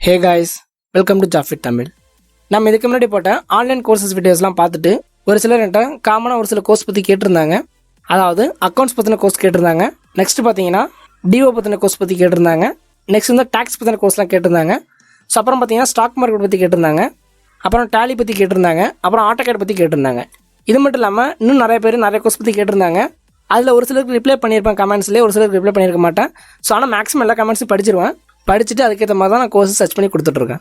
Hey guys, welcome to jobsfittamil. நம்ம இதுக்கு முன்னாடி போட்ட ஆன்லைன் கோர்சஸ் வீடியோஸ்லாம் பார்த்துட்டு ஒரு சிலர் என்கிட்ட காமனாக ஒரு சில கோர்ஸ் பற்றி கேட்டிருந்தாங்க. அதாவது அக்கௌண்ட்ஸ் பற்றின கோர்ஸ் கேட்டிருந்தாங்க. நெக்ஸ்ட் பார்த்தீங்கன்னா டிஓ பற்றின கோர்ஸ் பற்றி கேட்டிருந்தாங்க. நெக்ஸ்ட் வந்து டேக்ஸ் பற்றின கோர்ஸ்லாம் கேட்டிருந்தாங்க. ஸோ அப்புறம் பார்த்தீங்கன்னா ஸ்டாக் மார்க்கெட் பற்றி கேட்டிருந்தாங்க. அப்புறம் டேலி பற்றி கேட்டிருந்தாங்க. அப்புறம் ஆட்டோகேட் பற்றி கேட்டிருந்தாங்க. இது மட்டும் இல்லாமல் இன்னும் நிறைய பேர் நிறைய கோர்ஸ் பற்றி கேட்டிருந்தாங்க. அதில் ஒரு சிலருக்கு ரிப்ளை பண்ணியிருப்பேன் கமெண்ட்ஸ்லேயே, ஒரு சிலருக்கு ரிப்ளை பண்ணியிருக்க மாட்டேன். ஸோ ஆனால் மேக்ஸிமம் எல்லா கமெண்ட்ஸும் படிச்சுட்டு அதுக்கேற்ற மாதிரி தான் நான் கோர்ஸ் சர்ச் பண்ணி கொடுத்துட்ருக்கேன்.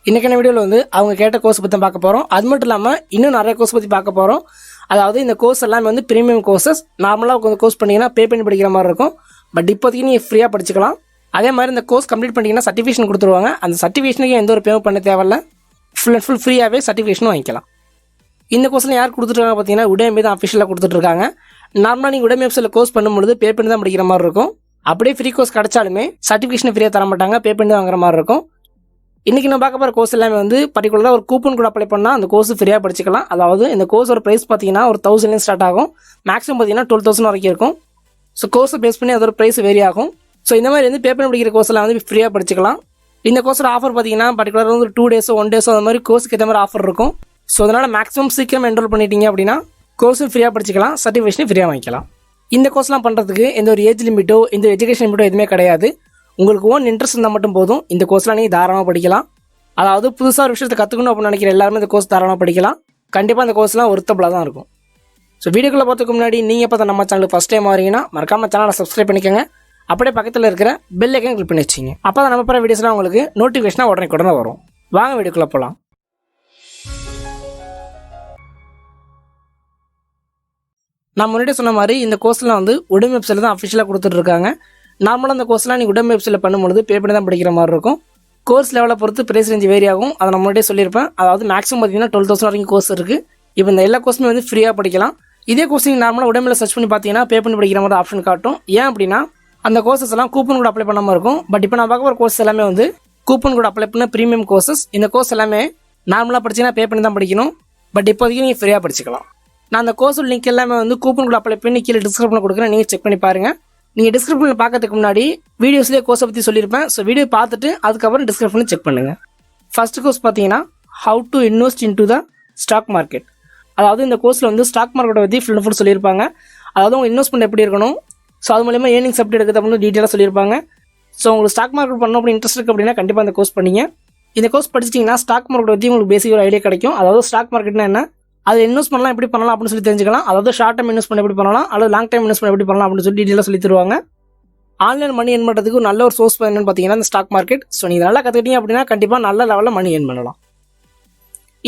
இன்றைக்கான வீடியோவில் வந்து அவங்க கேட்ட கோர்ஸ் பற்றி தான் பார்க்க போகிறோம். அது மட்டும் இல்லாமல் இன்னும் நிறைய கோர்ஸ் பற்றி பார்க்க போகிறோம். அதாவது இந்த கோர்ஸ் எல்லாமே வந்து ப்ரீமியம் கோர்சஸ். நார்மலாக கொஞ்சம் கோர்ஸ் பண்ணிங்கன்னா பே பண்ணி படிக்கிற மாதிரி இருக்கும். பட் இப்போதைக்கு நீங்கள் ஃப்ரீயாக படிச்சுக்கலாம். அதே மாதிரி இந்த கோர்ஸ் கம்ப்ளீட் பண்ணிங்கன்னா சர்டிஃபிகேஷன் கொடுத்துருவாங்க. அந்த சர்டிஃபிகேஷனுக்கு எந்த ஒரு பேமெண்ட் பண்ண தேவையில்ல. ஃபுல் அண்ட் ஃபுல் ஃப்ரீயாகவே சர்டிஃபிகேஷனும் வாங்கிக்கலாம். இந்த கோர்ஸில் யார் கொடுத்துட்ருக்காங்க பார்த்தீங்கன்னா உடம்பி தான் அஃபிஷியலாக கொடுத்துட்ருக்காங்க. நார்மலாக நீங்கள் உடம்பி வெப்சைட்டில் கோர்ஸ் பண்ணும்போது பே பண்ணி தான் படிக்கிற மாதிரி இருக்கும். அப்படியே ஃப்ரீ கோர்ஸ் கிடைச்சாலுமே சர்டிஃபிகேஷன் ஃப்ரீயாக தர மாட்டாங்க, பே பண்ணி தான் வாங்குற மாதிரி இருக்கும். இன்றைக்கி நம்ம பார்க்க போகிற கோர்ஸ் எல்லாமே வந்து பர்டிகுலராக ஒரு கூப்பன் கூட அப்ளை பண்ணால் அந்த கோர்ஸ் ஃப்ரீயாக படிச்சிக்கலாம். அதாவது இந்த கோர்ஸோட ப்ரைஸ் பார்த்தீங்கன்னா ஒரு 1000 ஸ்டார்ட் ஆகும். மேக்ஸிமம் பார்த்தீங்கன்னா 12,000 வரைக்கும் இருக்கும். ஸோ கோர்ஸை பேஸ் பண்ணி அதோட ப்ரைஸ் வேரி ஆகும். ஸோ இந்த மாதிரி வந்து பே பண்ணி படிக்கிற கோர்ஸ்லாம் வந்து ஃப்ரீயாக படிச்சிக்கலாம். இந்த கோர்ஸோட ஆஃபர் பார்த்தீங்கன்னா பர்டிகுலராக வந்து 2 டேஸோ 1 டேஸோ அந்த மாதிரி கோர்ஸுக்கு ஏற்ற மாதிரி ஆஃபர் இருக்கும். ஸோ அதனால் மேக்ஸிமம் சீக்கிரம் என்ரோல் பண்ணிட்டீங்க அப்படின்னா கோர்ஸும் ஃப்ரீயாக படிச்சிக்கலாம், சர்டிஃபிகேஷனும் ஃப்ரீயாக வாங்கிக்கலாம். இந்த கோர்ஸ்லாம் பண்ணுறதுக்கு எந்த ஒரு ஏஜ் லிமிட்டோ எந்த எஜுகேஷன் லிமிட்டோ எதுவுமே கிடையாது. உங்களுக்கு ஓன் இன்ட்ரெஸ்ட் இருந்தால் மட்டும் போதும். இந்த கோர்ஸ்லாம் நீங்கள் தாராளமாக படிக்கலாம். அதாவது புதுசாக ஒரு விஷயத்தை கற்றுக்கணும் அப்படின்னு நினைக்கிற எல்லாருமே இந்த கோர்ஸ் தாராளமாக படிக்கலாம். கண்டிப்பாக இந்த கோர்ஸ்லாம் ஒர்த்தபுளாக தான் இருக்கும். ஸோ வீடியோக்குள்ளே போகிறதுக்கு முன்னாடி நீங்கள் பார்த்தா நம்ம சேனலுக்கு ஃபஸ்ட் டைம் வரீங்கன்னா மறக்காமல் சேனலை சப்ஸ்கிரைப் பண்ணிக்கோங்க. அப்படியே பக்கத்தில் இருக்கிற பெல் ஐக்கன் கிளிக் பண்ணி வச்சிங்க. அப்போ தான் நம்ம போகிற வீடியோஸ்லாம் உங்களுக்கு நோட்டிஃபிகேஷனாக உடனே வரும். வாங்க வீடியோக்குள்ளே போகலாம். நான் முன்னாடி சொன்ன மாதிரி இந்த கோர்ஸ்லாம் வந்து உடம்பு வெப்சைட்டில் தான் அஃபிஷியலாக கொடுத்துட்ருக்காங்க. நார்மலாக அந்த கோர்ஸ்லாம் நீங்கள் உடம்பு வெப்சைட்டில் பண்ணும்போது பே பண்ணி தான் படிக்கிற மாதிரி இருக்கும். கோர்ஸ் லெவலை பொறுத்து ப்ரைஸ் ரேஞ்ச் வேரி ஆகும். அதை நான் முன்னாடியே சொல்லியிருப்பேன். அதாவது மேக்ஸிமம் பார்த்தீங்கன்னா 12,000 வரைக்கும் கோர்ஸ் இருக்குது. இப்போ இந்த எல்லா கோர்ஸுமே வந்து ஃப்ரீயாக படிக்கலாம். இதே கோர்ஸ் நீங்கள் நார்மலாக உடம்புல சர்ச் பண்ணி பார்த்தீங்கன்னா பே பண்ணி படிக்கிற மாதிரி ஆப்ஷன் காட்டும். ஏன் அப்படின்னா அந்த கோர்சஸ் எல்லாம் கூப்பன் கூட அப்ளை பண்ணாமல் இருக்கும். பட் இப்போ நான் பார்க்க போகிற கோர்ஸ் எல்லாமே வந்து கூப்பன் கூட அப்ளை பண்ண ப்ரீமியம் கோர்சஸ். இந்த கோர்ஸ் எல்லாமே நார்மலாக படிச்சிங்கன்னா பே பண்ணி தான் படிக்கணும். பட் இப்போதைக்கு நீங்கள் ஃப்ரீயாக படிச்சிக்கலாம். நான் அந்த கோர்ஸ் லிங்க் எல்லாமே வந்து கூப்பன் கூட அப்ளை பண்ணி கீழே டிஸ்கிரிப்ஷனில் கொடுக்குறேன், நீங்கள் செக் பண்ணி பாருங்கள். நீங்கள் டிஸ்கிரிப்ஷனில் பார்க்கறதுக்கு முன்னாடி வீடியோஸ்லேயே கோர்ஸை பற்றி சொல்லியிருப்பேன். ஸோ வீடியோ பார்த்துட்டு அதுக்கப்புறம் டிஸ்கிரிப்ஷனில் செக் பண்ணுங்கள். ஃபர்ஸ்ட் கோர்ஸ் பார்த்தீங்கன்னா how to invest into the stock market. அதாவது இந்த கோர்ஸில் வந்து ஸ்டாக் மார்க்கெட்டை பற்றி ஃபுல் அண்ட் ஃபுல் சொல்லியிருப்பாங்க. அதாவது உங்கள் இன்வெஸ்ட்மெண்ட் எப்படி இருக்கணும், ஸோ அது மூலமா ஏர்னிங்ஸ் எப்படி எடுக்குது அப்படின்னு டீட்டெயிலாக சொல்லியிருப்பாங்க. ஸோ உங்களுக்கு ஸ்டாக் மார்க்கெட் பண்ணணும் அப்படி இன்ட்ரெஸ்ட் இருக்குது அப்படின்னா கண்டிப்பாக இந்த கோர்ஸ் பண்ணிங்க. இந்த கோர்ஸ் படிச்சிட்டிங்கன்னா ஸ்டாக் மார்க்கெட் பற்றி உங்களுக்கு பேசிக் ஒரு ஐடியா கிடைக்கும். அதாவது ஸ்டாக் மார்க்கெட்னா என்ன, அது இன்வெஸ்ட் பண்ணலாம் எப்படி பண்ணலாம் அப்படின்னு சொல்லி தெரிஞ்சுக்கலாம். அதாவது ஷார்ட் டைம் இன்வெஸ்ட்மெண்ட் எப்படி பண்ணலாம், அல்லது லாங் டைம் இன்வெஸ்ட்மெண்ட் எப்படி பண்ணலாம் அப்படின்னு சொல்லி டீட்டெயிலாக சொல்லி தருவாங்க. ஆன்லைன் மணி ஏர்ன் பண்ணுறதுக்கு ஒரு நல்ல ஒரு சோர்ஸ் என்னன்னு பார்த்தீங்கன்னா இந்த ஸ்டாக் மார்க்கெட். ஸோ நீங்கள் நல்லா கற்றுக்கிட்டீங்க அப்படின்னா கண்டிப்பாக நல்ல லெவலில் மணி ஏர்ன் பண்ணலாம்.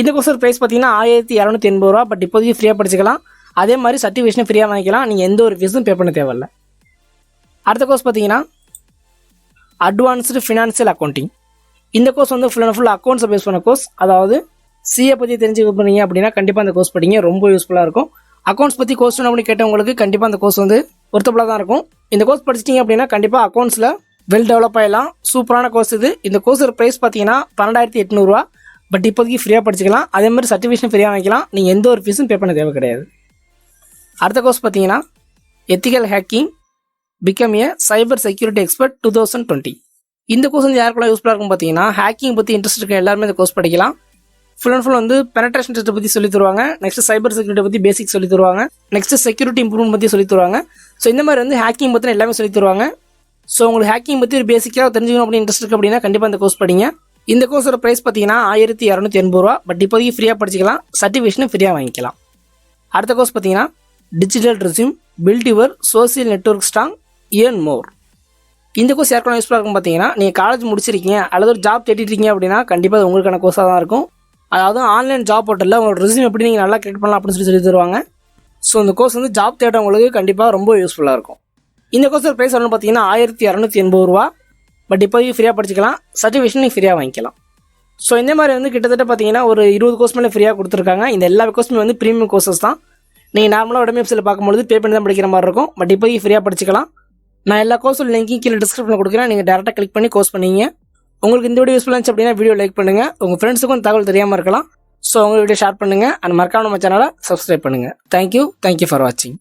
இந்த கோர்ஸ் ப்ரைஸ் பார்த்தீங்கன்னா 1280 ரூபா. பட் இப்போதைக்கு ஃப்ரீயாக படிச்சிக்கலாம். அதே மாதிரி சர்டிஃபிகேஷன் ஃப்ரீயாக வாங்கிக்கலாம். நீங்கள் எந்த ஒரு ஃபீஸும் பே பண்ண தேவையில்லை. அடுத்த கோர்ஸ் பார்த்தீங்கன்னா அட்வான்ஸ்டு ஃபினான்ஷியல் அக்கௌண்டிங். இந்த கோர்ஸ் வந்து ஃபுல் அண்ட் ஃபுல் அக்கௌண்ட்ஸை பேஸ் பண்ண கோர்ஸ். அதாவது சிஏ பற்றி தெரிஞ்சுக்க போறீங்க அப்படின்னா கண்டிப்பாக அந்த கோர்ஸ் படிங்க, ரொம்ப யூஸ்ஃபுல்லாக இருக்கும். அக்கௌண்ட்ஸ் பற்றி கோர்ஸ் அப்படின்னு கேட்டவங்களுக்கு கண்டிப்பாக அந்த கோர்ஸ் வந்து ஒர்த்தபுளாக தான் இருக்கும். இந்த கோர்ஸ் படிச்சிட்டிங்க அப்படின்னா கண்டிப்பாக அக்கௌண்ட்ஸில் வெல் டெவலப் ஆகலாம். சூப்பரான கோர்ஸ் இது. இந்த கோர்ஸோட ப்ரைஸ் பார்த்தீங்கன்னா 12,800 ரூபா. பட் இப்போதைக்கு ஃப்ரீயாக படிச்சிக்கலாம். அதே மாதிரி சர்டிஃபிகேஷன் ஃப்ரீயாக வாங்கிக்கலாம். நீங்கள் எந்த ஒரு ஃபீஸும் பே பண்ண தேவை கிடையாது. அடுத்த கோர்ஸ் பார்த்தீங்கன்னா ethical hacking become a cyber security expert 2020. இந்த கோர்ஸ் வந்து யாருக்குள்ள யூஸ்ஃபுல்லாக இருக்கும் பார்த்தீங்கன்னா ஹேக்கிங் பற்றி இன்ட்ரெஸ்ட் இருக்க எல்லாருமே இந்த கோர்ஸ் படிக்கலாம். ஃபுல் அண்ட் ஃபுல் வந்து பெனட்ரேஷன் டெஸ்ட்டை பற்றி சொல்லி தருவாங்க. நெக்ஸ்ட் சைபர் செக்யூரிட்டி பற்றி பேசிக் சொல்லி தருவாங்க. நெக்ஸ்ட் செக்யூரிட்டி இம்ப்ரூவ்மெண்ட் பற்றி சொல்லி தருவாங்க. ஸோ இந்த மாதிரி வந்து ஹேக்கிங் பற்றி எல்லாமே சொல்லி தருவாங்க. ஸோ உங்களுக்கு ஹேக்கிங் பற்றி ஒரு பேசிக்காக தெரிஞ்சுக்கணும் அப்படின்னு இன்ட்ரெஸ்ட் இருக்குது அப்படின்னா கண்டிப்பாக இந்த கோர்ஸ் படிங்க. இந்த கோர்ஸோட ப்ரைஸ் பார்த்தீங்கன்னா 1280 ரூபா. பட் இப்போதைக்கு ஃப்ரீயாக படிச்சிக்கலாம், சர்டிஃபிகேஷனும் ஃப்ரீயாக வாங்கிக்கலாம். அடுத்த கோர்ஸ் பார்த்தீங்கன்னா digital resume build your social network strong earn more. இந்த கோர்ஸ் யாருக்கான யூஸ்ஃபுல்லாக இருக்கும் பார்த்தீங்கன்னா நீங்கள் காலேஜ் முடிச்சிருக்கீங்க அல்லது ஒரு ஜாப் தேடிட்டீங்க அப்படின்னா கண்டிப்பாக அது உங்களுக்கான கோர்ஸாக தான் இருக்கும். அதாவது ஆன்லைன் ஜாப் போர்ட்டலில் உங்களோட ரெஸ்யூம் எப்படி நீங்கள் நல்லா கிரியேட் பண்ணலாம் அப்படின்னு சொல்லி தருவாங்க. ஸோ இந்த கோர்ஸ் வந்து ஜாப் தேடுறவங்களுக்கு கண்டிப்பாக ரொம்ப யூஸ்ஃபுல்லாக இருக்கும். இந்த கோர்ஸோட ப்ரைஸ் வந்து பார்த்தீங்கன்னா 1280 ரூபா. பட் இப்போதைக்கு ஃப்ரீயாக படிச்சிக்கலாம், சர்டிஃபிகேஷன் நீங்கள் ஃப்ரீயாக வாங்கிக்கலாம். ஸோ இந்த மாதிரி வந்து கிட்டத்தட்ட பார்த்தீங்கன்னா ஒரு 20 கோர்ஸ் மேலே ஃப்ரீயாக கொடுத்துருக்காங்க. இந்த எல்லா கோர்ஸுமே வந்து ப்ரீமியம் கோர்சஸ் தான். நீங்கள் நார்மலாக உடம்பு வெப்சைட்டில் பார்க்கும்போது பே பண்ணி தான் படிக்கிற மாதிரி இருக்கும். பட் இப்போதைக்கு ஃப்ரீயாக படிச்சிக்கலாம். நான் எல்லா கோர்ஸோட லிங்கையும் கீழே டிஸ்கிரிப்ஷனில் கொடுக்குறேன், நீங்கள் டேரெக்டாக கிளிக் பண்ணி கோர்ஸ் பண்ணிங்க. உங்களுக்கு இந்த வீடியோ யூஸ்ஃபுல்லாக இருந்துச்சு அப்படின்னா வீடியோ லைக் பண்ணுங்கள். உங்கள் ஃப்ரெண்ட்ஸுக்கும் தகவல் தெரியாமல் இருக்கலாம். ஸோ உங்கள் வீடியோ ஷேர் பண்ணுங்கள். அண்ட் மறக்காம நம்ம சேனலை சப்ஸ்கிரைப் பண்ணுங்கள். தேங்க்யூ ஃபார் வாட்சிங்.